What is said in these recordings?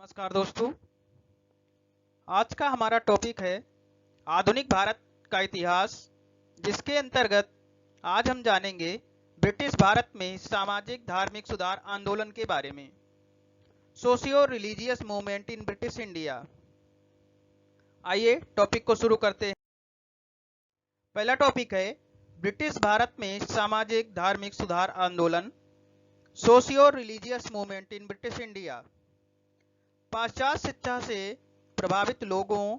नमस्कार दोस्तों। आज का हमारा टॉपिक है आधुनिक भारत का इतिहास, जिसके अंतर्गत आज हम जानेंगे ब्रिटिश भारत में सामाजिक धार्मिक सुधार आंदोलन के बारे में। Socio religious movement in British India. आइए टॉपिक को शुरू करते हैं। पहला टॉपिक है ब्रिटिश भारत में सामाजिक धार्मिक सुधार आंदोलन, socio religious movement in British India. पाश्चात्य शिक्षा से प्रभावित लोगों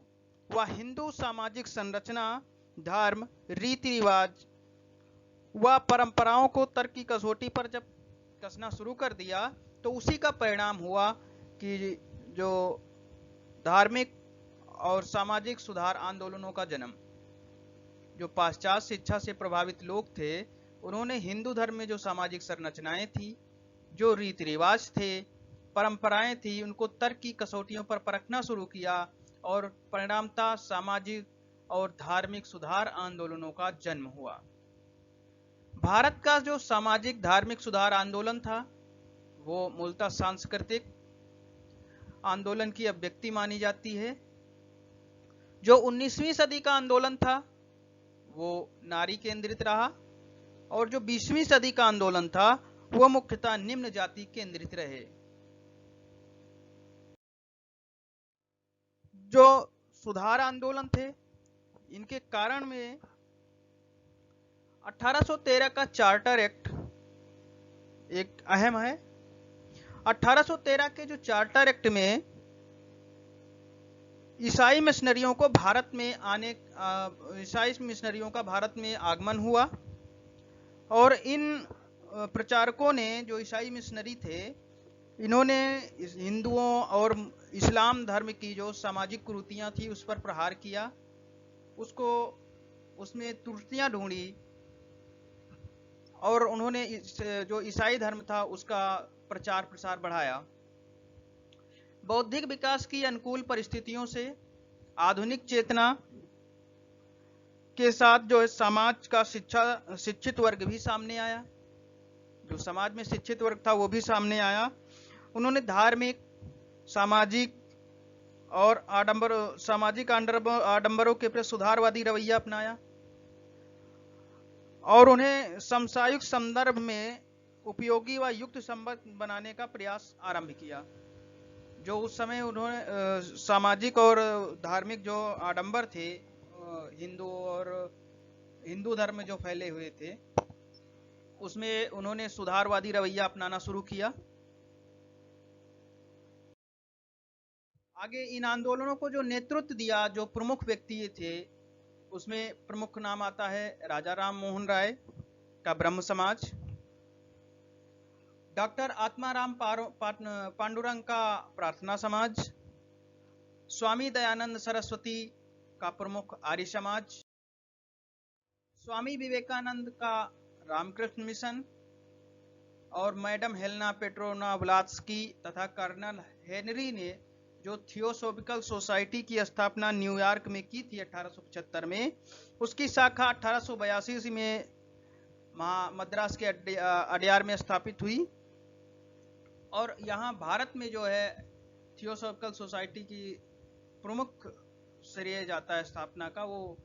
व हिंदू सामाजिक संरचना, धर्म, रीति रिवाज व परंपराओं को तर्क की कसौटी पर जब कसना शुरू कर दिया तो उसी का परिणाम हुआ कि जो धार्मिक और सामाजिक सुधार आंदोलनों का जन्म। जो पाश्चात्य शिक्षा से प्रभावित लोग थे, उन्होंने हिंदू धर्म में जो सामाजिक संरचनाएं थी, जो रीति रिवाज थे, परंपराएं थी, उनको तर्क की कसौटियों पर परखना शुरू किया और परिणामतः सामाजिक और धार्मिक सुधार आंदोलनों का जन्म हुआ। भारत का जो सामाजिक धार्मिक सुधार आंदोलन था वो मूलतः सांस्कृतिक आंदोलन की अभिव्यक्ति मानी जाती है। जो 19वीं सदी का आंदोलन था वो नारी केंद्रित रहा और जो 20वीं सदी का आंदोलन था वह मुख्यतः निम्न जाति केंद्रित रहे। जो सुधार आंदोलन थे, इनके कारण में 1813 का चार्टर एक्ट एक अहम है। 1813 के जो चार्टर एक्ट में ईसाई मिशनरियों को भारत में ईसाई मिशनरियों का भारत में आगमन हुआ और इन प्रचारकों ने, जो ईसाई मिशनरी थे, इन्होंने हिंदुओं और इस्लाम धर्म की जो सामाजिक कुरीतियां थी उस पर प्रहार किया, उसमें त्रुटियां ढूंढी और उन्होंने जो ईसाई धर्म था उसका प्रचार प्रसार बढ़ाया। बौद्धिक विकास की अनुकूल परिस्थितियों से आधुनिक चेतना के साथ जो है समाज का शिक्षित वर्ग भी सामने आया। जो समाज में शिक्षित वर्ग था वो भी सामने आया। उन्होंने धार्मिक, सामाजिक और सामाजिक आडंबरों के प्रति सुधारवादी रवैया अपनाया और उन्हें समसामयिक संदर्भ में उपयोगी व युक्त संबंध बनाने का प्रयास आरंभ किया। जो उस समय उन्होंने सामाजिक और धार्मिक जो आडंबर थे, हिंदू धर्म में जो फैले हुए थे, उसमें उन्होंने सुधारवादी रवैया अपनाना शुरू किया। आगे इन आंदोलनों को जो नेतृत्व दिया, जो प्रमुख व्यक्ति थे, उसमें प्रमुख नाम आता है राजा राम मोहन राय का ब्रह्म समाज, डॉक्टर आत्माराम पांडुरंग का प्रार्थना समाज, स्वामी दयानंद सरस्वती का प्रमुख आर्य समाज, स्वामी विवेकानंद का रामकृष्ण मिशन और मैडम हेलेना पेट्रोना ब्लात्स्की तथा कर्नल हेनरी ने जो थियोसॉफिकल सोसाइटी की स्थापना न्यूयॉर्क में की थी 1875 में, उसकी शाखा 1882 में मद्रास के अडयार में स्थापित हुई और यहाँ भारत में जो है थियोसॉफिकल सोसाइटी की प्रमुख श्रेय जाता है स्थापना का, वो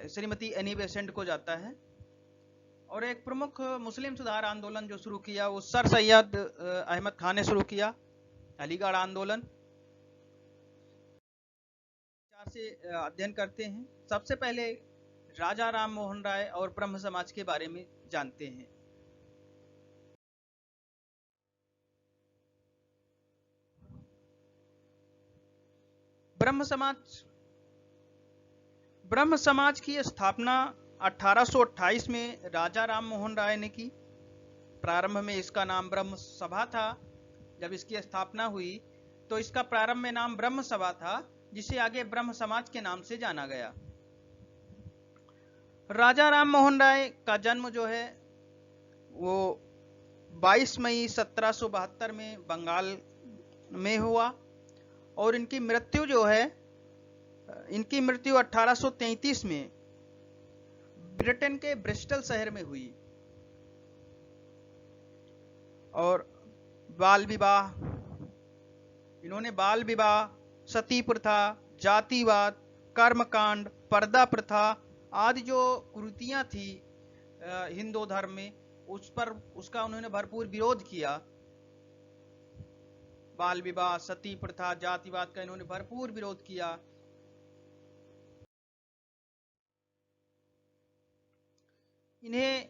श्रीमती एनी बेसेंट को जाता है। और एक प्रमुख मुस्लिम सुधार आंदोलन जो शुरू किया वो सर सैयद अहमद खान ने शुरू किया, अलीगढ़ आंदोलन। से अध्ययन करते हैं। सबसे पहले राजा राम मोहन राय और ब्रह्म समाज के बारे में जानते हैं। ब्रह्म समाज की स्थापना 1828 में राजा राम मोहन राय ने की। प्रारंभ में इसका नाम ब्रह्म सभा था। जब इसकी स्थापना हुई तो इसका प्रारंभ में नाम ब्रह्म सभा था, जिसे आगे ब्रह्म समाज के नाम से जाना गया। राजा राम मोहन राय का जन्म जो है वो 22 मई 1772 में बंगाल में हुआ और इनकी मृत्यु जो है, इनकी मृत्यु 1833 में ब्रिटेन के ब्रिस्टल शहर में हुई। और बाल विवाह इन्होंने बाल विवाह, सती प्रथा, जातिवाद, कर्मकांड, पर्दा प्रथा आदि जो कुरीतियां थी हिंदू धर्म में, उसका उन्होंने भरपूर विरोध किया। बाल विवाह, सती प्रथा, जातिवाद का इन्होंने भरपूर विरोध किया। इन्हें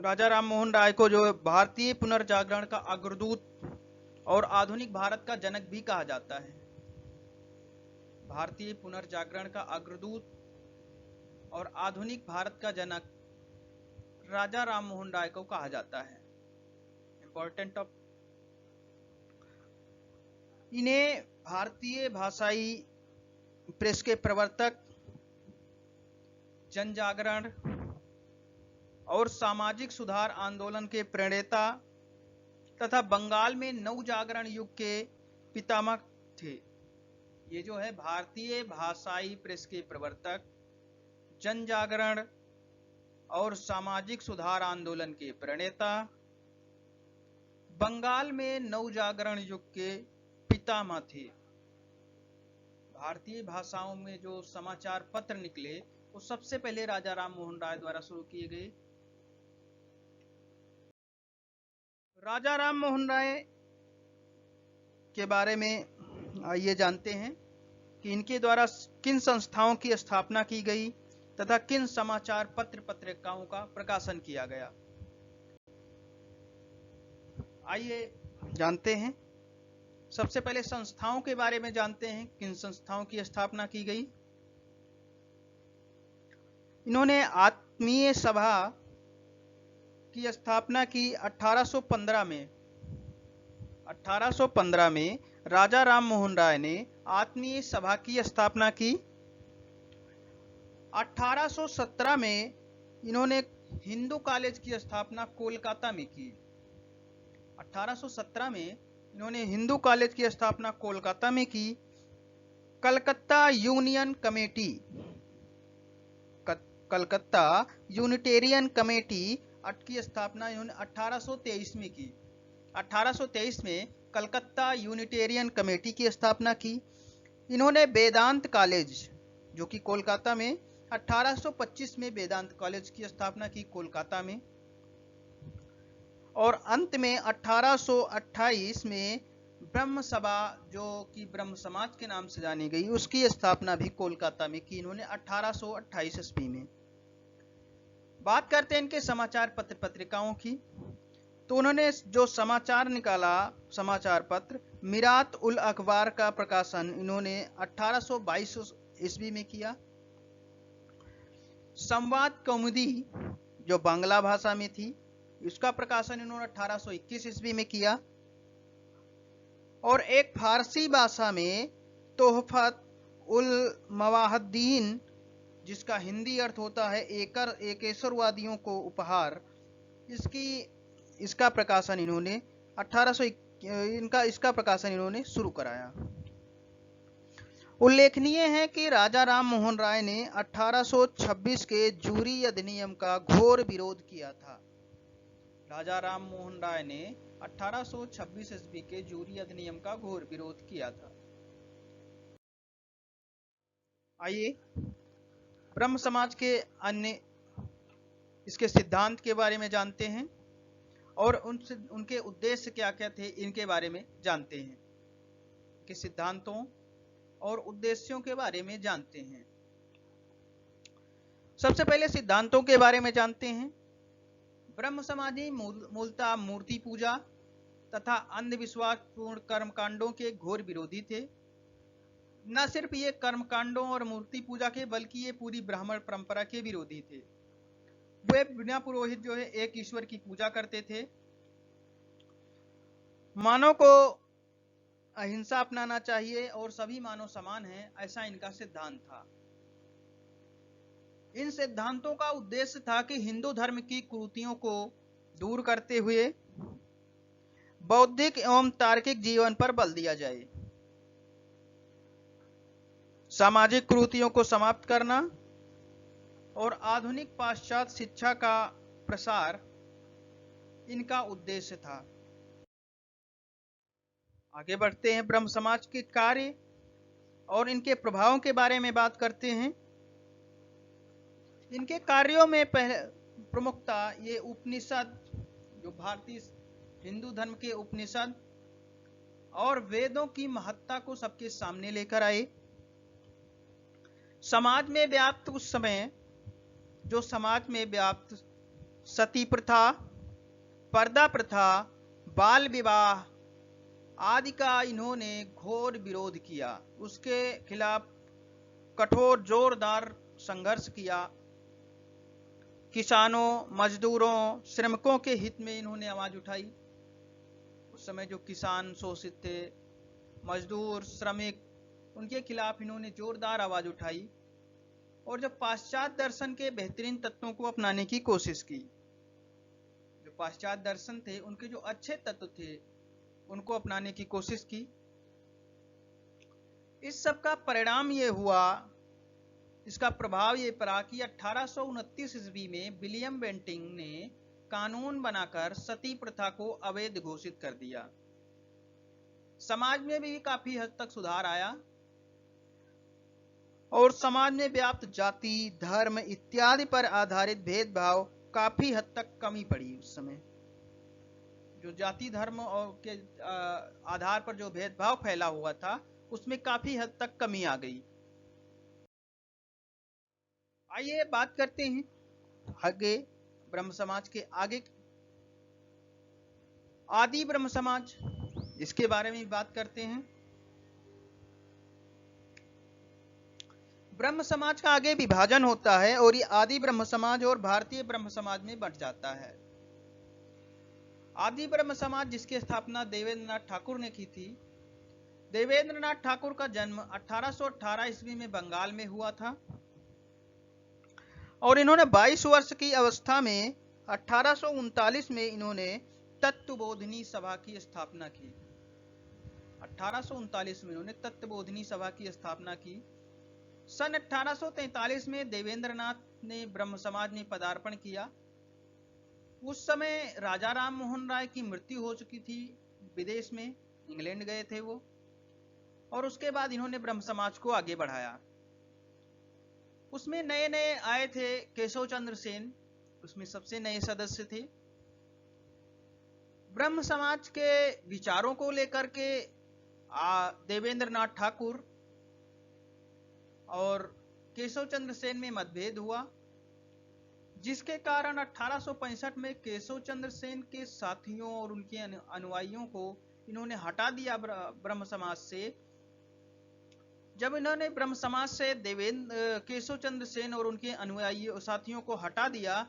राजा राम मोहन राय को जो भारतीय पुनर्जागरण का अग्रदूत और आधुनिक भारत का जनक भी कहा जाता है। भारतीय पुनर्जागरण का अग्रदूत और आधुनिक भारत का जनक राजा राम मोहन राय को कहा जाता है। इंपॉर्टेंट ऑफ इन्हें भारतीय भाषाई प्रेस के प्रवर्तक, जन जागरण और सामाजिक सुधार आंदोलन के प्रणेता तथा बंगाल में नव जागरण युग के पितामह थे। ये जो है भारतीय भाषाई प्रेस के प्रवर्तक, जन जागरण और सामाजिक सुधार आंदोलन के प्रणेता, बंगाल में नव जागरण युग के पितामह थे। भारतीय भाषाओं में जो समाचार पत्र निकले वो सबसे पहले राजा राम मोहन राय द्वारा शुरू किए गए। राजा राम मोहन राय के बारे में आइए जानते हैं कि इनके द्वारा किन संस्थाओं की स्थापना की गई तथा किन समाचार पत्र पत्रिकाओं का प्रकाशन किया गया। आइए जानते हैं। सबसे पहले संस्थाओं के बारे में जानते हैं, किन संस्थाओं की स्थापना की गई। इन्होंने आत्मीय सभा की स्थापना की 1815 में राजा राम मोहन राय ने आत्मीय सभा की स्थापना की। 1817 में इन्होंने हिंदू कॉलेज की स्थापना कोलकाता में की। 1817 में इन्होंने हिंदू कॉलेज की स्थापना कोलकाता में की। Calcutta union committee, Calcutta Unitarian committee की स्थापना इन्होंने 1823 में की। 1823 में कलकत्ता यूनिटेरियन कमेटी की स्थापना की। इन्होंने वेदांत कॉलेज जो कि कोलकाता में 1825 में वेदांत कॉलेज की स्थापना की कोलकाता में, और अंत में 1828 में ब्रह्म सभा जो कि ब्रह्म समाज के नाम से जानी गई उसकी स्थापना भी कोलकाता में की इन्होंने 1828 ईस्वी में। बात करते हैं इनके समाचार पत्र पत्रिकाओं की, तो उन्होंने जो समाचार निकाला, समाचार पत्र मिरात उल अखबार का प्रकाशन इन्होंने 1822 ईस्वी में किया। संवाद कौमुदी जो बांग्ला भाषा में थी इसका प्रकाशन इन्होंने 1821 ईस्वी में किया। और एक फारसी भाषा में तोहफत उल मवाहद्दीन जिसका हिंदी अर्थ होता है एकेश्वरवादियों को उपहार, इसका प्रकाशन इन्होंने 1800 इसका प्रकाशन इन्होंने शुरू कराया। उल्लेखनीय है कि राजा राम मोहन राय ने 1826 के जूरी अधिनियम का घोर विरोध किया था। राजा राम मोहन राय ने 1826 ईस्वी के जूरी अधिनियम का घोर विरोध किया था। आइए ब्रह्म समाज के अन्य इसके सिद्धांत के बारे में जानते हैं और उनके उद्देश्य क्या क्या थे इनके बारे में जानते हैं। के सिद्धांतों और उद्देश्यों के बारे में जानते हैं। सबसे पहले सिद्धांतों के बारे में जानते हैं। ब्रह्म समाजी मूलतः मूर्ति पूजा तथा अंधविश्वासपूर्ण कर्मकांडों के घोर विरोधी थे। न सिर्फ ये कर्मकांडों और मूर्ति पूजा के बल्कि ये पूरी ब्राह्मण परंपरा के विरोधी थे। वे बिना पुरोहित जो है एक ईश्वर की पूजा करते थे। मानव को अहिंसा अपनाना चाहिए और सभी मानव समान हैं, ऐसा इनका सिद्धांत था। इन सिद्धांतों का उद्देश्य था कि हिंदू धर्म की कुरीतियों को दूर करते हुए बौद्धिक एवं तार्किक जीवन पर बल दिया जाए, सामाजिक कुरीतियों को समाप्त करना और आधुनिक पाश्चात्य शिक्षा का प्रसार इनका उद्देश्य था। आगे बढ़ते हैं, ब्रह्म समाज के कार्य और इनके प्रभावों के बारे में बात करते हैं। इनके कार्यों में प्रमुखता ये उपनिषद, जो भारतीय हिंदू धर्म के उपनिषद और वेदों की महत्ता को सबके सामने लेकर आए। समाज में व्याप्त उस समय जो समाज में व्याप्त सती प्रथा, पर्दा प्रथा, बाल विवाह आदि का इन्होंने घोर विरोध किया। उसके खिलाफ कठोर जोरदार संघर्ष किया। किसानों, मजदूरों, श्रमिकों के हित में इन्होंने आवाज उठाई। उस समय जो किसान शोषित थे, मजदूर, श्रमिक, उनके खिलाफ इन्होंने जोरदार आवाज उठाई और जब पाश्चात्य दर्शन के बेहतरीन तत्वों को अपनाने की कोशिश की। जो पाश्चात्य दर्शन थे उनके जो अच्छे तत्व थे उनको अपनाने की कोशिश की। इस सब का परिणाम ये हुआ, इसका प्रभाव ये पड़ा कि 1829 ईस्वी में विलियम बेंटिंग ने कानून बनाकर सती प्रथा को अवैध घोषित कर दिया। समाज में भी काफी हद तक सुधार आया और समाज में व्याप्त जाति, धर्म इत्यादि पर आधारित भेदभाव काफी हद तक कमी पड़ी। उस समय जो जाति, धर्म और के आधार पर जो भेदभाव फैला हुआ था उसमें काफी हद तक कमी आ गई। आइए बात करते हैं आगे ब्रह्म समाज के आगे, आदि ब्रह्म समाज, इसके बारे में बात करते हैं। ब्रह्म समाज का आगे विभाजन होता है और ये आदि ब्रह्म समाज और भारतीय ब्रह्म समाज में बंट जाता है। आदि ब्रह्म समाज जिसकी स्थापना देवेंद्रनाथ ठाकुर ने की थी। देवेंद्रनाथ ठाकुर का जन्म 1818 ईस्वी में बंगाल में हुआ था और इन्होंने 22 वर्ष की अवस्था में 1839 में इन्होंने तत्वबोधिनी सभा की स्थापना की। 1839 में इन्होंने तत्वबोधिनी सभा की स्थापना की। सन 1843 में देवेंद्रनाथ ने ब्रह्म समाज में पदार्पण किया। उस समय राजा राम मोहन राय की मृत्यु हो चुकी थी, विदेश में इंग्लैंड गए थे वो, और उसके बाद इन्होंने ब्रह्म समाज को आगे बढ़ाया। उसमें नए नए आए थे केशव चंद्र सेन, उसमें सबसे नए सदस्य थे। ब्रह्म समाज के विचारों को लेकर के देवेंद्रनाथ ठाकुर और केशव चंद्र सेन में मतभेद हुआ, जिसके कारण 1865 में केशव चंद्र सेन के साथियों और उनके अनुयायियों को इन्होंने हटा दिया ब्रह्म समाज से। जब इन्होंने ब्रह्म समाज से केशव चंद्र सेन और उनके अनुयायी साथियों को हटा दिया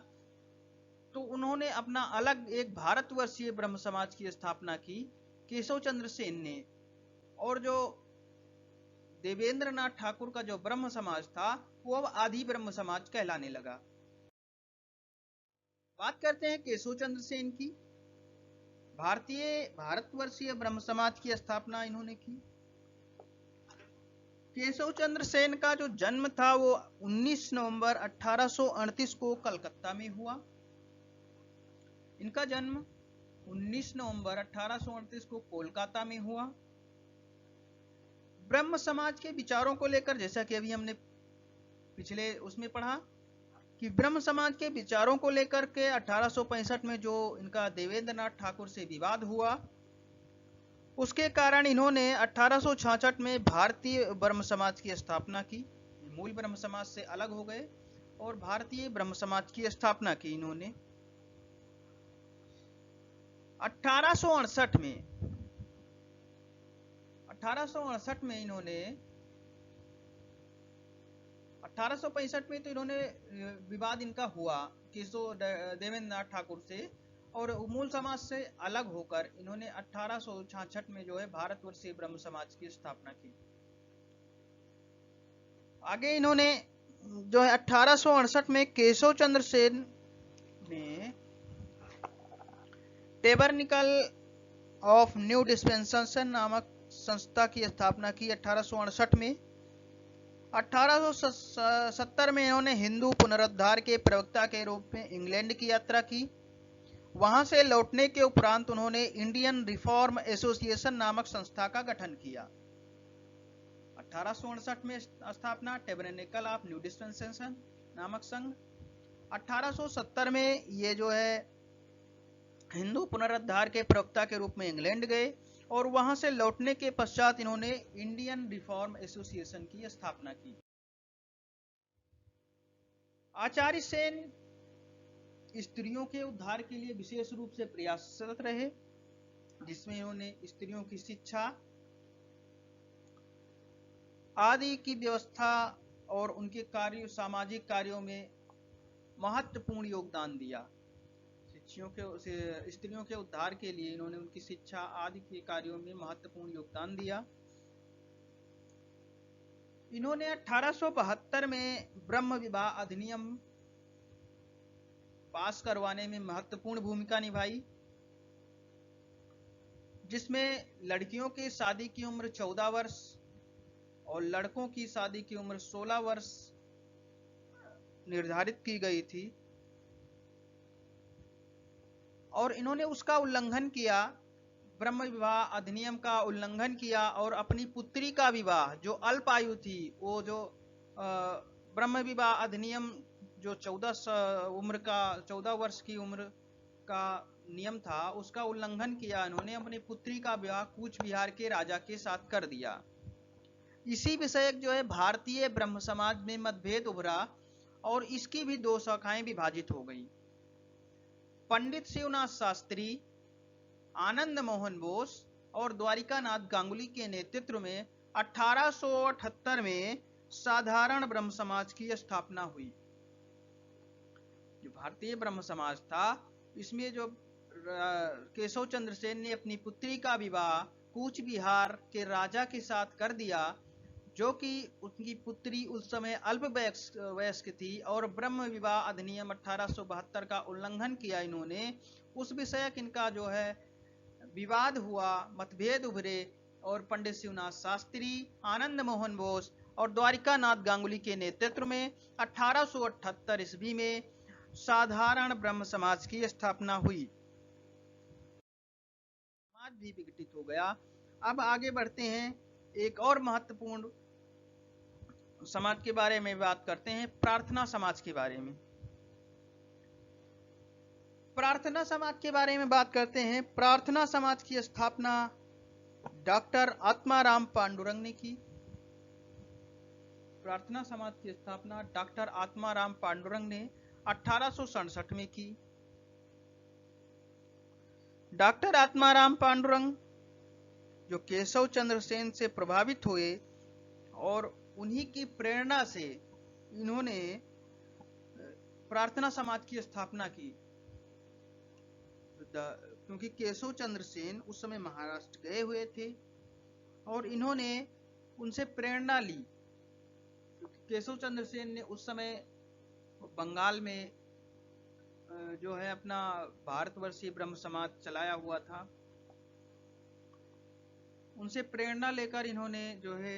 तो उन्होंने अपना अलग एक भारतवर्षीय ब्रह्म समाज की स्थापना की केशव चंद्र सेन ने। और जो देवेंद्रनाथ ठाकुर का जो ब्रह्म समाज था वो अब आदि ब्रह्म समाज कहलाने लगा। बात करते हैं केशव चंद्र सेन की। भारतवर्षीय ब्रह्म समाज की स्थापना इन्होंने की। केशव चंद्र सेन का जो जन्म था वो 19 नवंबर 1838 को कलकत्ता में हुआ। इनका जन्म 19 नवंबर 1838 को कोलकाता में हुआ। ब्रह्म समाज के विचारों को लेकर, जैसा कि अभी हमने पिछले उसमें पढ़ा कि ब्रह्म समाज के विचारों को लेकर के 1865 में जो इनका देवेंद्रनाथ ठाकुर से विवाद हुआ, उसके कारण इन्होंने 1866 में भारतीय ब्रह्म समाज की स्थापना की। मूल ब्रह्म समाज से अलग हो गए और भारतीय ब्रह्म समाज की स्थापना की इन्होंने। 1868 में इन्होंने 1865 में तो इन्होंने विवाद इनका हुआ केशव देवेंद्रनाथ ठाकुर से, और मूल समाज से अलग होकर इन्होंने 1866 में जो है भारतवर्षीय ब्रह्म समाज की स्थापना की। आगे इन्होंने जो है 1868 में केशव चंद्र सेन ने टेबरनिकल ऑफ न्यू डिस्पेंसेशन नामक संस्था की स्थापना की 1868 में। 1870 में इन्होंने हिंदू पुनरुद्धार के प्रवक्ता के रूप में इंग्लैंड की यात्रा की वहां से लौटने के उपरांत उन्होंने इंडियन रिफॉर्म एसोसिएशन नामक संस्था का गठन किया। 1868 में स्थापना टैबरनेकल ऑफ न्यू डिस्पेंसेशन नामक संघ। 1870 में ये जो है हिंदू पुनरुद्धार के प्रवक्ता के रूप में इंग्लैंड गए और वहां से लौटने के पश्चात इन्होंने इंडियन रिफॉर्म एसोसिएशन की स्थापना की। आचार्य सेन स्त्रियों के उद्धार के लिए विशेष रूप से प्रयासरत रहे, जिसमें इन्होंने स्त्रियों की शिक्षा आदि की व्यवस्था और उनके कार्य सामाजिक कार्यों में महत्वपूर्ण योगदान दिया। स्त्रियों के उद्धार के लिए इन्होंने उनकी शिक्षा आदि के कार्यों में महत्वपूर्ण योगदान दिया। इन्होंने 1872 में ब्रह्म विवाह अधिनियम पास करवाने में महत्वपूर्ण भूमिका निभाई, जिसमें लड़कियों की शादी की उम्र 14 वर्ष और लड़कों की शादी की उम्र 16 वर्ष निर्धारित की गई थी और इन्होंने उसका उल्लंघन किया, ब्रह्म विवाह अधिनियम का उल्लंघन किया और अपनी पुत्री का विवाह जो अल्प आयु थी, वो जो ब्रह्म विवाह अधिनियम जो 14 वर्ष की उम्र का नियम था, उसका उल्लंघन किया। इन्होंने अपनी पुत्री का विवाह कूच बिहार के राजा के साथ कर दिया। इसी विषय जो है भारतीय ब्रह्म समाज में मतभेद उभरा और इसकी भी दो शाखाएं विभाजित हो गई। पंडित शिवनाथ शास्त्री, आनंद मोहन बोस और द्वारिकानाथ गांगुली के नेतृत्व में 1878 में साधारण ब्रह्म समाज की स्थापना हुई। जो भारतीय ब्रह्म समाज था, इसमें जो केशव चंद्र सेन ने अपनी पुत्री का विवाह कूच बिहार के राजा के साथ कर दिया, जो कि उनकी पुत्री उस समय अल्प वयस्क थी और ब्रह्म विवाह अधिनियम 1872 का उल्लंघन किया इन्होंने, उस विषय इनका जो है विवाद हुआ, मतभेद उभरे और पंडित शिवनाथ शास्त्री, आनंद मोहन बोस और द्वारिकानाथ गांगुली के नेतृत्व में 1878 ईस्वी में साधारण ब्रह्म समाज की स्थापना हुई। समाज भी विघटित हो गया। अब आगे बढ़ते हैं, एक और महत्वपूर्ण समाज के बारे में बात करते हैं, प्रार्थना समाज के बारे में। प्रार्थना समाज के बारे में बात करते हैं। प्रार्थना समाज की स्थापना डॉक्टर आत्माराम पांडुरंग ने की। प्रार्थना समाज की स्थापना डॉक्टर आत्माराम पांडुरंग ने 1867 में की। डॉक्टर आत्माराम पांडुरंग जो केशव चंद्र सेन से प्रभावित हुए और उन्हीं की प्रेरणा से इन्होंने प्रार्थना समाज की स्थापना की, क्योंकि केशव चंद्र सेन उस समय महाराष्ट्र गए हुए थे और इन्होंने उनसे प्रेरणा ली। केशव चंद्र सेन ने उस समय बंगाल में जो है अपना भारतवर्षीय ब्रह्म समाज चलाया हुआ था। उनसे प्रेरणा लेकर इन्होंने जो है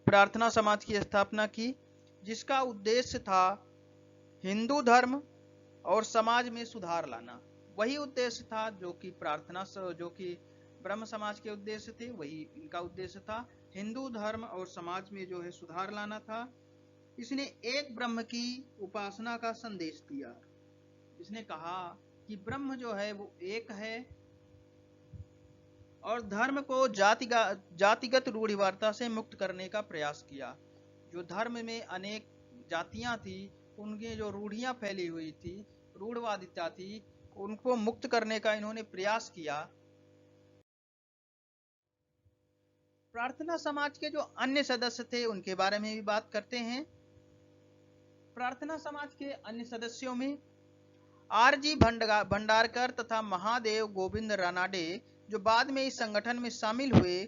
प्रार्थना समाज की स्थापना की, जिसका उद्देश्य था हिंदू धर्म और समाज में सुधार लाना। वही उद्देश्य था जो कि जो कि ब्रह्म समाज के उद्देश्य थे, वही इनका उद्देश्य था। हिंदू धर्म और समाज में जो है सुधार लाना था। इसने एक ब्रह्म की उपासना का संदेश दिया। इसने कहा कि ब्रह्म जो है वो एक है और धर्म को जातिगत रूढ़िवादिता से मुक्त करने का प्रयास किया। जो धर्म में अनेक जातियां थी, उनकी जो रूढ़ियां फैली हुई थी, रूढ़वादिता थी, उनको मुक्त करने का इन्होंने प्रयास किया। प्रार्थना समाज के जो अन्य सदस्य थे उनके बारे में भी बात करते हैं। प्रार्थना समाज के अन्य सदस्यों में आरजी भंडारकर तथा महादेव गोविंद रानाडे, जो बाद में इस संगठन में शामिल हुए।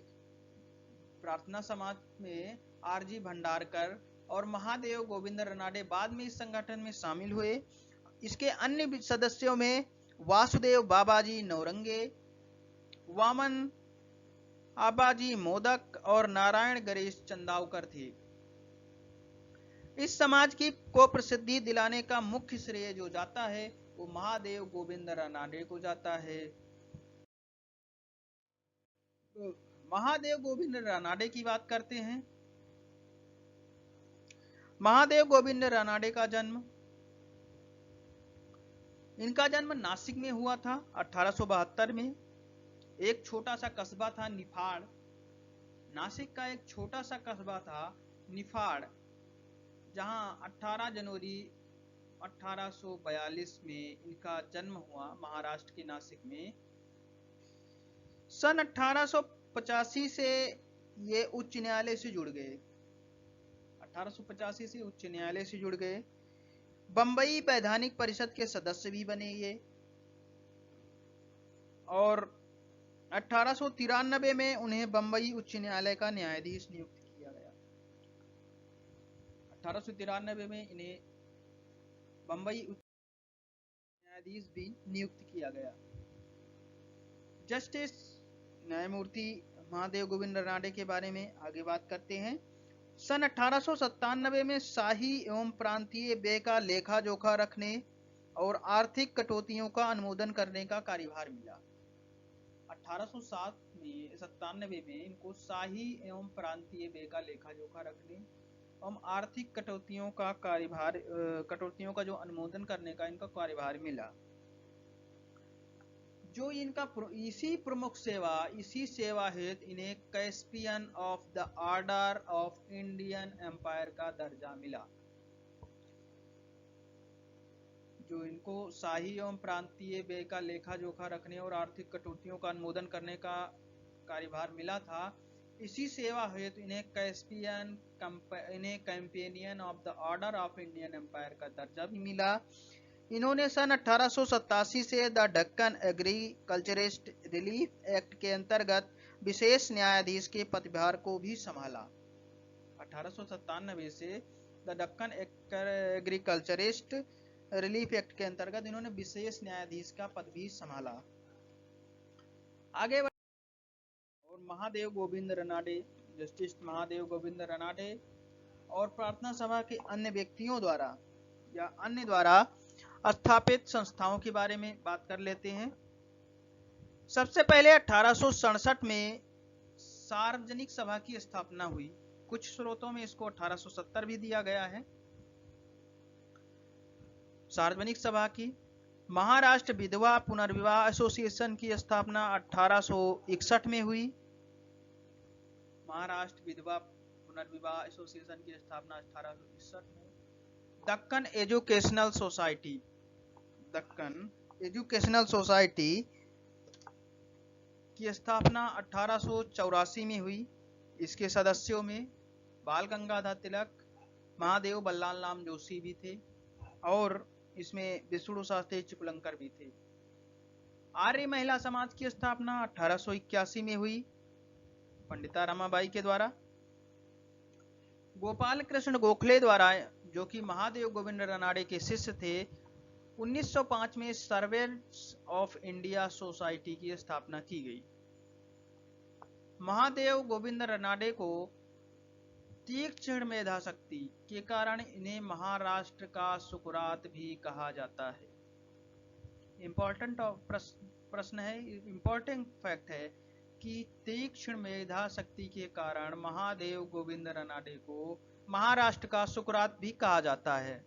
प्रार्थना समाज में आरजी भंडारकर और महादेव गोविंद रानाडे बाद में इस संगठन में शामिल हुए। इसके अन्य सदस्यों में वासुदेव बाबाजी नौरंगे, वामन आबाजी मोदक और नारायण गणेश चंदावकर थे। इस समाज की को प्रसिद्धि दिलाने का मुख्य श्रेय जो जाता है वो महादेव गोविंद रानाडे को जाता है। तो महादेव गोविंद रानाडे की बात करते हैं। महादेव गोविंद रानाडे का जन्म, इनका जन्म नासिक में हुआ था 1872 में। एक छोटा सा कस्बा था निफाड़, नासिक का एक छोटा सा कस्बा था निफाड़, जहां 18 जनवरी 1842 में इनका जन्म हुआ, महाराष्ट्र के नासिक में। सन 1885 से ये उच्च न्यायालय से जुड़ गए, 1885 से उच्च न्यायालय से जुड़ गए। बंबई वैधानिक परिषद के सदस्य भी बने ये, और 1893 में उन्हें बंबई उच्च न्यायालय का न्यायाधीश नियुक्त किया गया। 1893 में इन्हें बंबई उच्च न्यायाधीश भी नियुक्त किया गया। जस्टिस न्यायमूर्ति महादेव गोविंद रानाडे के बारे में आगे बात करते हैं। सन 1897 में शाही एवं प्रांतीय व्यय का लेखा जोखा रखने और आर्थिक कटौतियों का अनुमोदन करने का कार्यभार मिला। 1897 में इनको शाही एवं प्रांतीय व्यय का लेखा जोखा रखने एवं आर्थिक कटौतियों का कार्यभार, कटौतियों का जो अनुमोदन करने का इनका कार्यभार मिला। जो इनका इसी प्रमुख सेवा, इसी सेवा हेतु इन्हें companion of the order of Indian empire का दर्जा मिला। जो इनको शाही एवं प्रांतीय व्यय का लेखा जोखा रखने और आर्थिक कटौतियों का अनुमोदन करने का कार्यभार मिला था, इसी सेवा हेतु इन्हें companion of the order of Indian empire का दर्जा भी मिला। इन्होंने सन 1887 से the Deccan agriculturist relief act के अंतर्गत विशेष न्यायाधीश के पदभार को भी संभाला। 1897 से the Deccan agriculturist relief act के अंतर्गत इन्होंने विशेष न्यायाधीश का पद भी संभाला। आगे और महादेव गोविंद रानाडे, जस्टिस महादेव गोविंद रानाडे और प्रार्थना सभा के अन्य व्यक्तियों द्वारा या अन्य द्वारा स्थापित संस्थाओं के बारे में बात कर लेते हैं। सबसे पहले 1867 में सार्वजनिक सभा की स्थापना हुई। कुछ स्रोतों में इसको 1870 भी दिया गया है। सार्वजनिक सभा की महाराष्ट्र विधवा पुनर्विवाह एसोसिएशन की स्थापना 1861 में हुई। महाराष्ट्र विधवा पुनर्विवाह एसोसिएशन की स्थापना 1861 में। Deccan educational society, Deccan educational society की स्थापना 1884 में हुई। इसके सदस्यों में बाल गंगाधर तिलक, महादेव बल्लाल राम जोशी भी थे और इसमें विष्णु शास्त्री चिपलंकर भी थे। आर्य महिला समाज की स्थापना 1881 में हुई पंडिता रमाबाई के द्वारा। गोपाल कृष्ण गोखले द्वारा, जो कि महादेव गोविंद रानाडे के शिष्य थे, 1905 में सर्वेंट्स ऑफ इंडिया सोसाइटी की स्थापना की गई। महादेव गोविंद रानाडे को तीक्ष्ण मेधा शक्ति के कारण इन्हें महाराष्ट्र का सुकरात भी कहा जाता है। इंपॉर्टेंट प्रश्न है, इंपॉर्टेंट फैक्ट है कि तीक्ष्ण मेधा शक्ति के कारण महादेव गोविंद रानाडे को महाराष्ट्र का सुकरात भी कहा जाता है।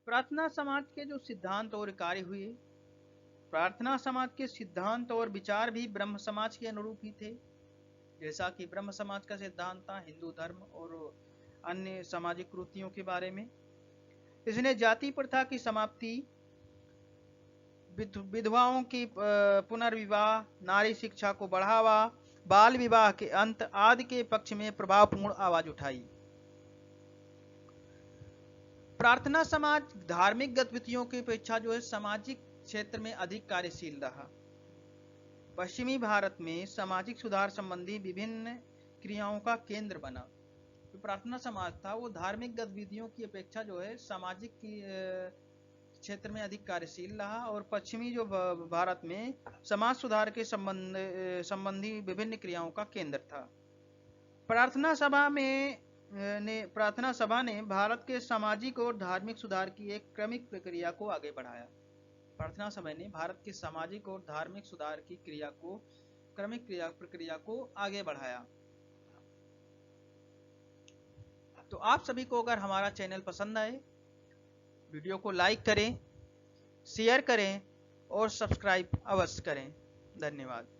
प्रार्थना समाज के जो सिद्धांत और कार्य हुए, प्रार्थना समाज के सिद्धांत और विचार भी ब्रह्म समाज के अनुरूप ही थे। जैसा कि ब्रह्म समाज का सिद्धांत था हिंदू धर्म और अन्य सामाजिक कृतियों के बारे में। इसने जाति प्रथा की समाप्ति, विधवाओं की पुनर्विवाह, नारी शिक्षा को बढ़ावा, बाल विवाह के अंत आदि के पक्ष में प्रभावपूर्ण आवाज उठाई। प्रार्थना समाज धार्मिक गतिविधियों की अपेक्षा जो है सामाजिक क्षेत्र में अधिक कार्यशील रहा। पश्चिमी भारत में सामाजिक सुधार संबंधी विभिन्न क्रियाओं का केंद्र बना। जो प्रार्थना समाज था वो धार्मिक गतिविधियों की अपेक्षा जो है सामाजिक क्षेत्र में अधिक कार्यशील रहा और पश्चिमी जो भारत में समाज सुधार के संबंधी विभिन्न क्रियाओं का केंद्र था। प्रार्थना सभा में प्रार्थना सभा ने भारत के सामाजिक और धार्मिक सुधार की एक क्रमिक प्रक्रिया को आगे बढ़ाया। प्रार्थना सभा ने भारत के सामाजिक और धार्मिक सुधार की क्रमिक प्रक्रिया को आगे बढ़ाया। तो आप सभी को अगर हमारा चैनल पसंद आए, वीडियो को लाइक करें, शेयर करें और सब्सक्राइब अवश्य करें। धन्यवाद।